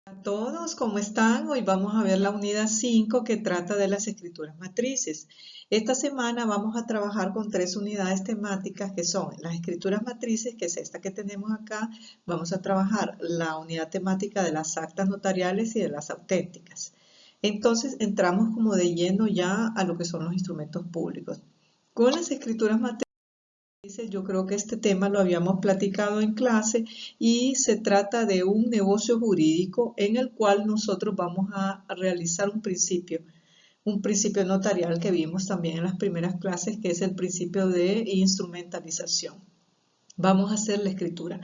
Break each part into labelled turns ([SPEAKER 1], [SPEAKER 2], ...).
[SPEAKER 1] A todos, ¿cómo están? Hoy vamos a ver la unidad 5 que trata de las escrituras matrices. Esta semana vamos a trabajar con 3 unidades temáticas que son las escrituras matrices, que es esta que tenemos acá. Vamos a trabajar la unidad temática de las actas notariales y de las auténticas. Entonces entramos como de lleno ya a lo que son los instrumentos públicos. Con las escrituras matrices, yo creo que este tema lo habíamos platicado en clase y se trata de un negocio jurídico en el cual nosotros vamos a realizar un principio notarial que vimos también en las primeras clases, que es el principio de instrumentalización. Vamos a hacer la escritura.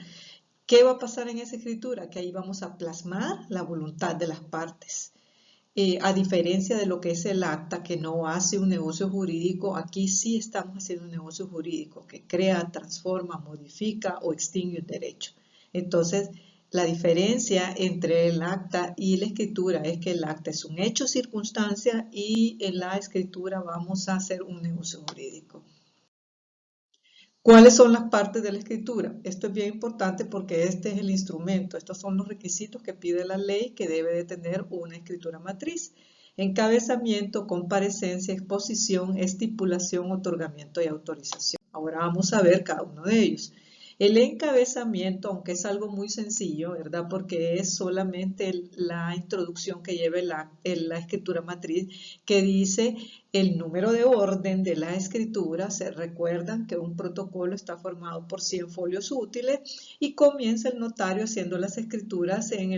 [SPEAKER 1] ¿Qué va a pasar en esa escritura? Que ahí vamos a plasmar la voluntad de las partes. A diferencia de lo que es el acta, que no hace un negocio jurídico, aquí sí estamos haciendo un negocio jurídico que crea, transforma, modifica o extingue un derecho. Entonces, la diferencia entre el acta y la escritura es que el acta es un hecho circunstancia y en la escritura vamos a hacer un negocio jurídico. ¿Cuáles son las partes de la escritura? Esto es bien importante porque este es el instrumento. Estos son los requisitos que pide la ley que debe de tener una escritura matriz. Encabezamiento, comparecencia, exposición, estipulación, otorgamiento y autorización. Ahora vamos a ver cada uno de ellos. El encabezamiento, aunque es algo muy sencillo, ¿verdad? Porque es solamente la introducción que lleva la escritura matriz, que dice el número de orden de la escritura. Se recuerdan que un protocolo está formado por 100 folios útiles y comienza el notario haciendo las escrituras en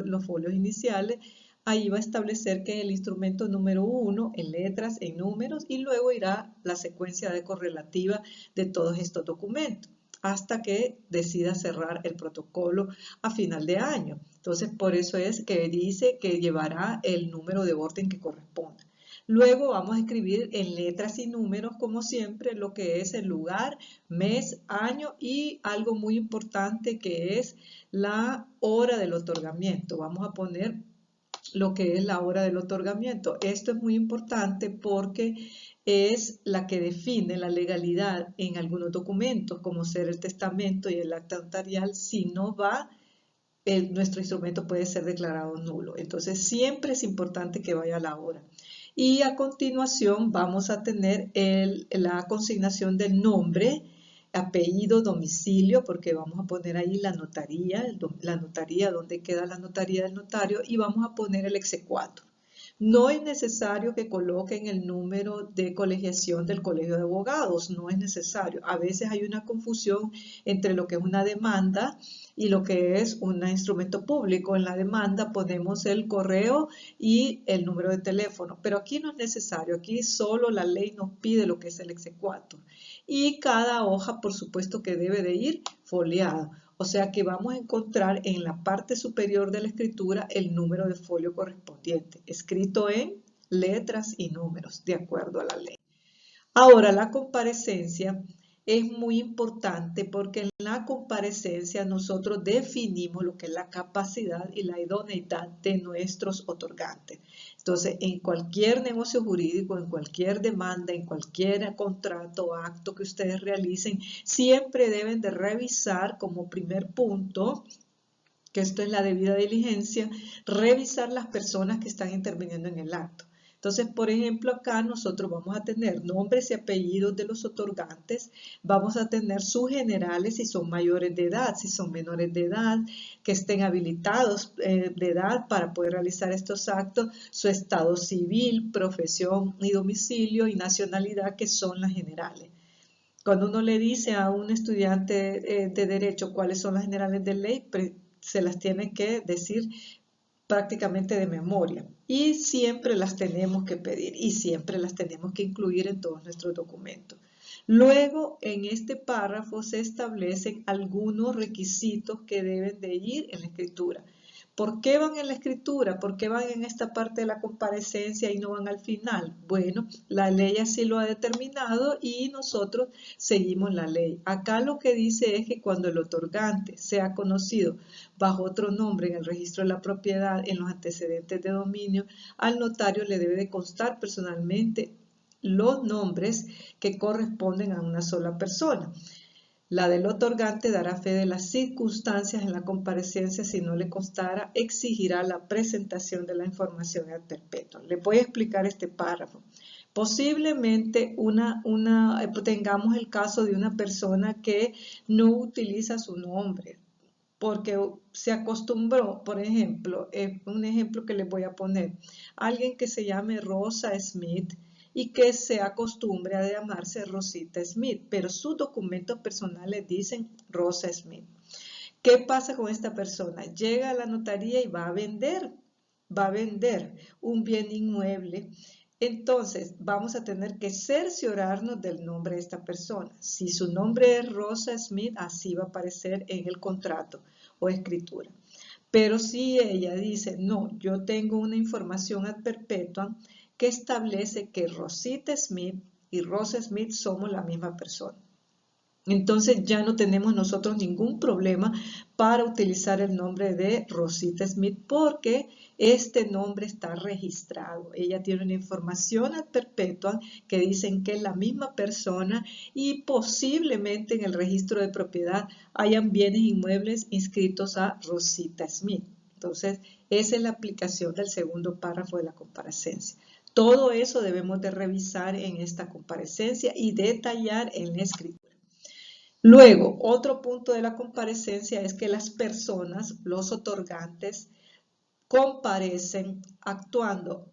[SPEAKER 1] los folios iniciales. Ahí va a establecer que es el instrumento número 1 en letras, en números, y luego irá la secuencia de correlativa de todos estos documentos hasta que decida cerrar el protocolo a final de año. Entonces, por eso es que dice que llevará el número de orden que corresponda. Luego vamos a escribir en letras y números, como siempre, lo que es el lugar, mes, año y algo muy importante que es la hora del otorgamiento. Vamos a poner lo que es la hora del otorgamiento. Esto es muy importante porque es la que define la legalidad en algunos documentos, como ser el testamento y el acta notarial. Si no va, nuestro instrumento puede ser declarado nulo. Entonces, siempre es importante que vaya a la hora. Y a continuación vamos a tener la consignación del nombre, apellido, domicilio, porque vamos a poner ahí la notaría, donde queda la notaría del notario, y vamos a poner el exequatur. No es necesario que coloquen el número de colegiación del Colegio de Abogados, no es necesario. A veces hay una confusión entre lo que es una demanda y lo que es un instrumento público. En la demanda ponemos el correo y el número de teléfono, pero aquí no es necesario, aquí solo la ley nos pide lo que es el exequatur. Y cada hoja, por supuesto, que debe de ir foliada. O sea que vamos a encontrar en la parte superior de la escritura el número de folio correspondiente, escrito en letras y números, de acuerdo a la ley. Ahora, la comparecencia es muy importante porque en la comparecencia nosotros definimos lo que es la capacidad y la idoneidad de nuestros otorgantes. Entonces, en cualquier negocio jurídico, en cualquier demanda, en cualquier contrato o acto que ustedes realicen, siempre deben de revisar como primer punto, que esto es la debida diligencia, revisar las personas que están interviniendo en el acto. Entonces, por ejemplo, acá nosotros vamos a tener nombres y apellidos de los otorgantes, vamos a tener sus generales si son mayores de edad, si son menores de edad, que estén habilitados de edad para poder realizar estos actos, su estado civil, profesión y domicilio y nacionalidad, que son las generales. Cuando uno le dice a un estudiante de derecho cuáles son las generales de ley, se las tiene que decir prácticamente de memoria y siempre las tenemos que pedir y siempre las tenemos que incluir en todos nuestros documentos. Luego, en este párrafo se establecen algunos requisitos que deben de ir en la escritura. ¿Por qué van en la escritura? ¿Por qué van en esta parte de la comparecencia y no van al final? Bueno, la ley así lo ha determinado y nosotros seguimos la ley. Acá lo que dice es que cuando el otorgante sea conocido bajo otro nombre en el registro de la propiedad, en los antecedentes de dominio, al notario le debe de constar personalmente los nombres que corresponden a una sola persona. La del otorgante dará fe de las circunstancias en la comparecencia. Si no le constara, exigirá la presentación de la información ad perpetuum. Le voy a explicar este párrafo. Posiblemente tengamos el caso de una persona que no utiliza su nombre porque se acostumbró, por ejemplo, un ejemplo que les voy a poner, alguien que se llame Rosa Smith y que se acostumbre a llamarse Rosita Smith, pero sus documentos personales dicen Rosa Smith. ¿Qué pasa con esta persona? Llega a la notaría y va a vender un bien inmueble. Entonces, vamos a tener que cerciorarnos del nombre de esta persona. Si su nombre es Rosa Smith, así va a aparecer en el contrato o escritura. Pero si ella dice, no, yo tengo una información ad perpetuum que establece que Rosita Smith y Rosa Smith somos la misma persona. Entonces ya no tenemos nosotros ningún problema para utilizar el nombre de Rosita Smith porque este nombre está registrado. Ella tiene una información ad perpetuum que dicen que es la misma persona y posiblemente en el registro de propiedad hayan bienes inmuebles inscritos a Rosita Smith. Entonces, esa es la aplicación del segundo párrafo de la comparecencia. Todo eso debemos de revisar en esta comparecencia y detallar en la escritura. Luego, otro punto de la comparecencia es que las personas, los otorgantes, comparecen actuando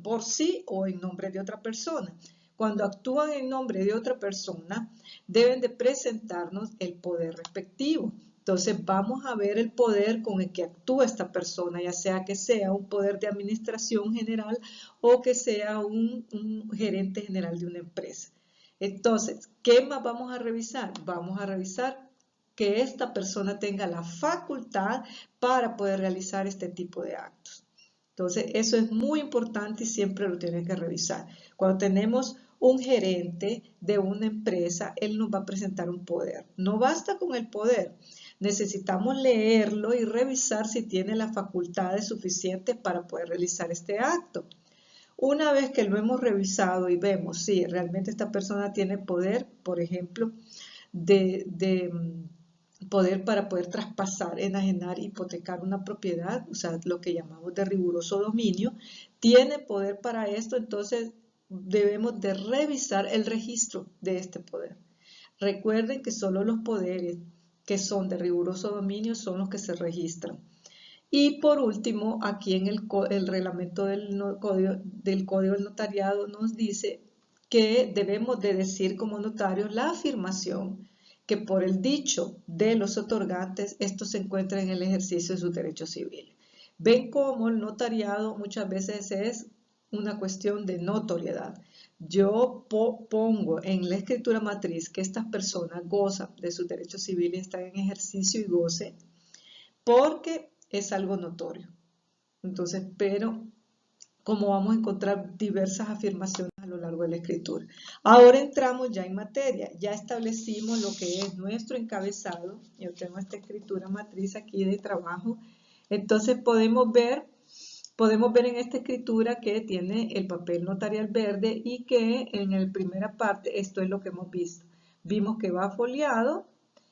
[SPEAKER 1] por sí o en nombre de otra persona. Cuando actúan en nombre de otra persona, deben de presentarnos el poder respectivo. Entonces vamos a ver el poder con el que actúa esta persona, ya sea que sea un poder de administración general o que sea un gerente general de una empresa. Entonces, ¿qué más vamos a revisar? Vamos a revisar que esta persona tenga la facultad para poder realizar este tipo de actos. Entonces, eso es muy importante y siempre lo tienen que revisar. Cuando tenemos un gerente de una empresa, él nos va a presentar un poder. No basta con el poder. Necesitamos leerlo y revisar si tiene las facultades suficientes para poder realizar este acto. Una vez que lo hemos revisado y vemos si realmente esta persona tiene poder, por ejemplo, de poder para poder traspasar, enajenar, hipotecar una propiedad, o sea, lo que llamamos de riguroso dominio, tiene poder para esto, entonces debemos de revisar el registro de este poder. Recuerden que solo los poderes que son de riguroso dominio son los que se registran. Y por último, aquí en el reglamento del código del notariado nos dice que debemos de decir como notarios la afirmación que por el dicho de los otorgantes, esto se encuentra en el ejercicio de sus derechos civiles. Ven cómo el notariado muchas veces es una cuestión de notoriedad. Yo pongo en la escritura matriz que estas personas gozan de sus derechos civiles, están en ejercicio y goce, porque es algo notorio. Entonces, pero como vamos a encontrar diversas afirmaciones a lo largo de la escritura. Ahora entramos ya en materia, ya establecimos lo que es nuestro encabezado. Yo tengo esta escritura matriz aquí de trabajo. Entonces podemos ver en esta escritura que tiene el papel notarial verde y que en la primera parte esto es lo que hemos visto. Vimos que va foliado.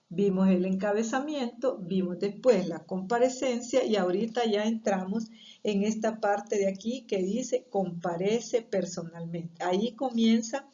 [SPEAKER 1] Vimos el encabezamiento, vimos después la comparecencia y ahorita ya entramos en esta parte de aquí que dice comparece personalmente. Ahí comienza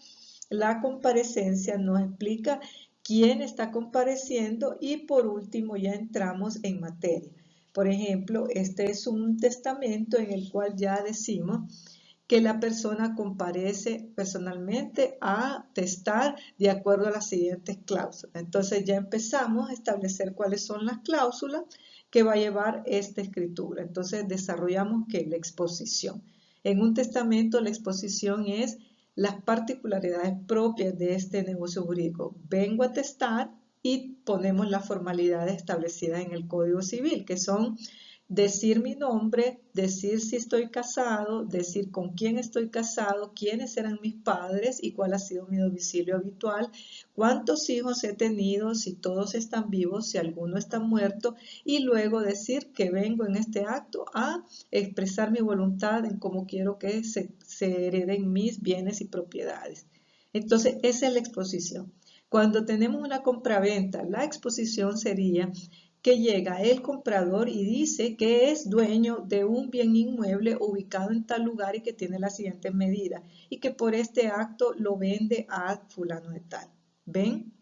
[SPEAKER 1] la comparecencia, nos explica quién está compareciendo y por último ya entramos en materia. Por ejemplo, este es un testamento en el cual ya decimos que la persona comparece personalmente a testar de acuerdo a las siguientes cláusulas. Entonces ya empezamos a establecer cuáles son las cláusulas que va a llevar esta escritura. Entonces desarrollamos ¿qué? La exposición. En un testamento la exposición es las particularidades propias de este negocio jurídico. Vengo a testar y ponemos las formalidades establecidas en el Código Civil, que son decir mi nombre, decir si estoy casado, decir con quién estoy casado, quiénes eran mis padres y cuál ha sido mi domicilio habitual, cuántos hijos he tenido, si todos están vivos, si alguno está muerto, y luego decir que vengo en este acto a expresar mi voluntad en cómo quiero que se hereden mis bienes y propiedades. Entonces, esa es la exposición. Cuando tenemos una compraventa, la exposición sería que llega el comprador y dice que es dueño de un bien inmueble ubicado en tal lugar y que tiene las siguientes medidas y que por este acto lo vende a fulano de tal. ¿Ven?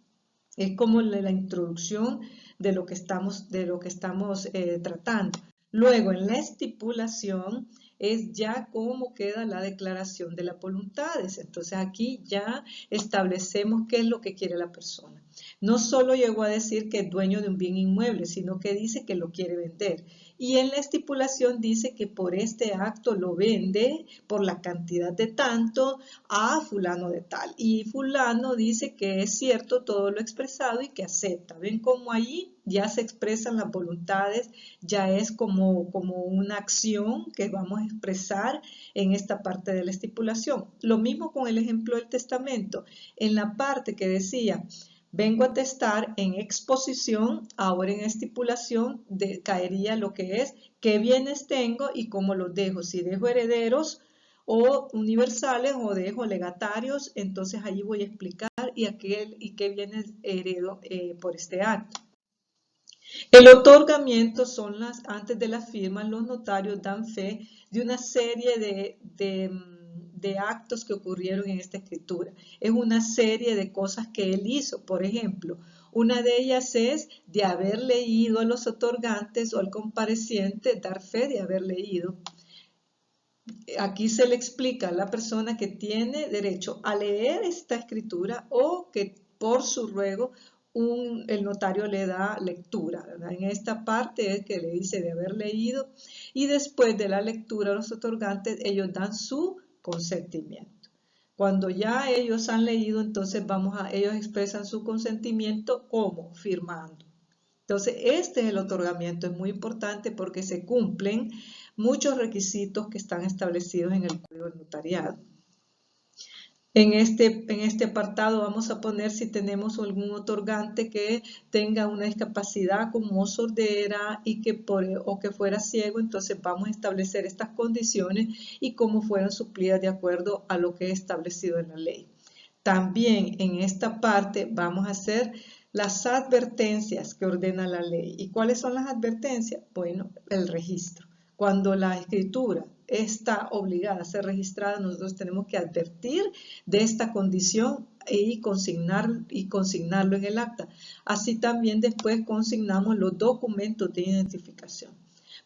[SPEAKER 1] Es como la introducción de lo que estamos tratando. Luego, en la estipulación es ya cómo queda la declaración de las voluntades. Entonces aquí ya establecemos qué es lo que quiere la persona. No solo llegó a decir que es dueño de un bien inmueble, sino que dice que lo quiere vender. Y en la estipulación dice que por este acto lo vende por la cantidad de tanto a fulano de tal. Y fulano dice que es cierto todo lo expresado y que acepta. ¿Ven cómo ahí ya se expresan las voluntades? Ya es como una acción que vamos a expresar en esta parte de la estipulación. Lo mismo con el ejemplo del testamento. En la parte que decía, vengo a testar en exposición, ahora en estipulación caería lo que es qué bienes tengo y cómo los dejo. Si dejo herederos o universales o dejo legatarios, entonces allí voy a explicar y qué bienes heredo por este acto. El otorgamiento son antes de la firma, los notarios dan fe de una serie de actos que ocurrieron en esta escritura. Es una serie de cosas que él hizo. Por ejemplo, una de ellas es de haber leído a los otorgantes o al compareciente, dar fe de haber leído. Aquí se le explica a la persona que tiene derecho a leer esta escritura o que por su ruego el notario le da lectura, ¿verdad? En esta parte es que le dice de haber leído y después de la lectura los otorgantes ellos dan su consentimiento. Cuando ya ellos han leído, entonces ellos expresan su consentimiento como firmando. Entonces, este es el otorgamiento, es muy importante porque se cumplen muchos requisitos que están establecidos en el Código del Notariado. En este apartado vamos a poner si tenemos algún otorgante que tenga una discapacidad como sordera o que fuera ciego, entonces vamos a establecer estas condiciones y cómo fueron suplidas de acuerdo a lo que es establecido en la ley. También en esta parte vamos a hacer las advertencias que ordena la ley. ¿Y cuáles son las advertencias? Bueno, el registro. Cuando la escritura está obligada a ser registrada, nosotros tenemos que advertir de esta condición y consignarlo en el acta. Así también después consignamos los documentos de identificación.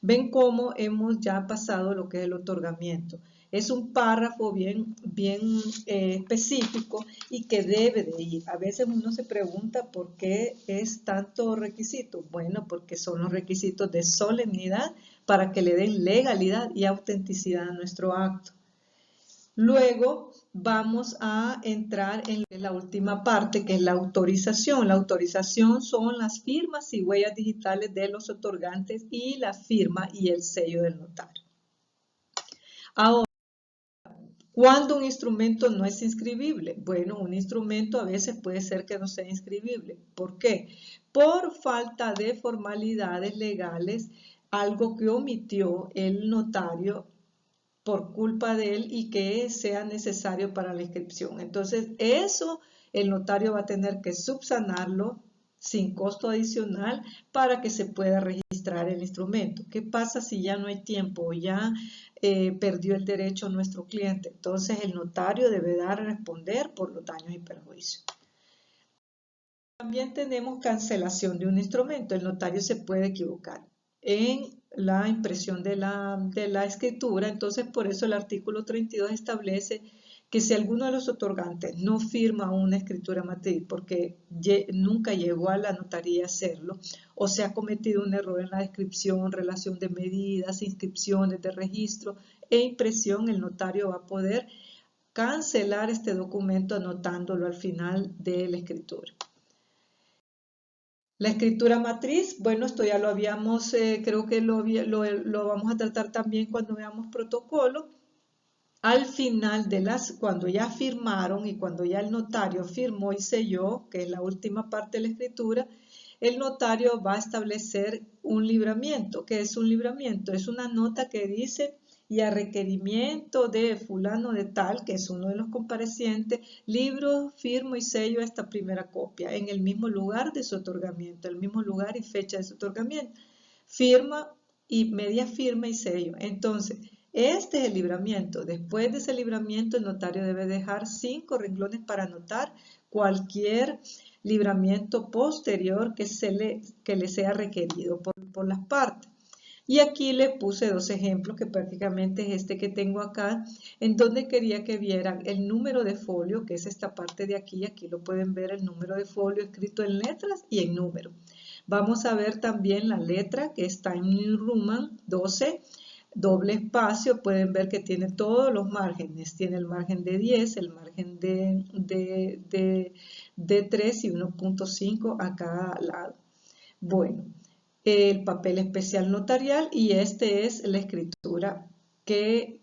[SPEAKER 1] Ven cómo hemos ya pasado lo que es el otorgamiento. Es un párrafo bien específico y que debe de ir. A veces uno se pregunta por qué es tanto requisito. Bueno, porque son los requisitos de solemnidad para que le den legalidad y autenticidad a nuestro acto. Luego vamos a entrar en la última parte, que es la autorización. La autorización son las firmas y huellas digitales de los otorgantes y la firma y el sello del notario. Ahora, ¿cuándo un instrumento no es inscribible? Bueno, un instrumento a veces puede ser que no sea inscribible. ¿Por qué? Por falta de formalidades legales, algo que omitió el notario por culpa de él y que sea necesario para la inscripción. Entonces, eso el notario va a tener que subsanarlo sin costo adicional para que se pueda registrar el instrumento. ¿Qué pasa si ya no hay tiempo o ya perdió el derecho nuestro cliente? Entonces, el notario debe dar a responder por los daños y perjuicios. También tenemos cancelación de un instrumento. El notario se puede equivocar en la impresión de la escritura. Entonces, por eso el artículo 32 establece que si alguno de los otorgantes no firma una escritura matriz porque nunca llegó a la notaría a hacerlo, o se ha cometido un error en la descripción, relación de medidas, inscripciones de registro e impresión, el notario va a poder cancelar este documento anotándolo al final de la escritura. La escritura matriz, bueno, esto ya lo habíamos, creo que lo vamos a tratar también cuando veamos protocolo. Al final cuando ya firmaron y cuando ya el notario firmó y selló, que es la última parte de la escritura, el notario va a establecer un libramiento. ¿Qué es un libramiento? Es una nota que dice y a requerimiento de fulano de tal, que es uno de los comparecientes, libro, firmo y sello esta primera copia en el mismo lugar de su otorgamiento, el mismo lugar y fecha de su otorgamiento. Firma y media firma y sello. Entonces, este es el libramiento. Después de ese libramiento, el notario debe dejar 5 renglones para anotar cualquier libramiento posterior que le sea requerido por las partes. Y aquí le puse 2 ejemplos, que prácticamente es este que tengo acá, en donde quería que vieran el número de folio, que es esta parte de aquí. Aquí lo pueden ver el número de folio escrito en letras y en número. Vamos a ver también la letra que está en New Roman 12, doble espacio. Pueden ver que tiene todos los márgenes. Tiene el margen de 10, el margen de 3 y 1.5 a cada lado. Bueno, el papel especial notarial, y este es la escritura que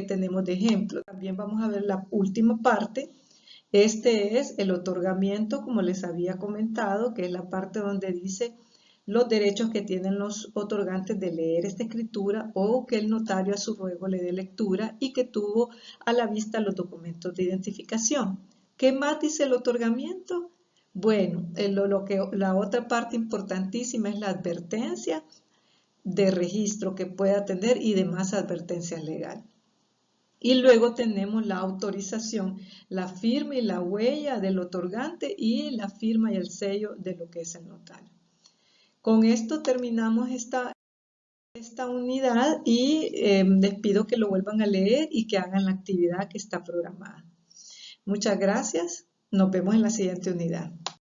[SPEAKER 1] tenemos de ejemplo. También vamos a ver la última parte. Este es el otorgamiento, como les había comentado, que es la parte donde dice los derechos que tienen los otorgantes de leer esta escritura o que el notario a su ruego le dé lectura y que tuvo a la vista los documentos de identificación. ¿Qué más dice el otorgamiento? Bueno, la otra parte importantísima es la advertencia de registro que pueda tener y demás advertencias legales. Y luego tenemos la autorización, la firma y la huella del otorgante y la firma y el sello de lo que es el notario. Con esto terminamos esta unidad y les pido que lo vuelvan a leer y que hagan la actividad que está programada. Muchas gracias. Nos vemos en la siguiente unidad.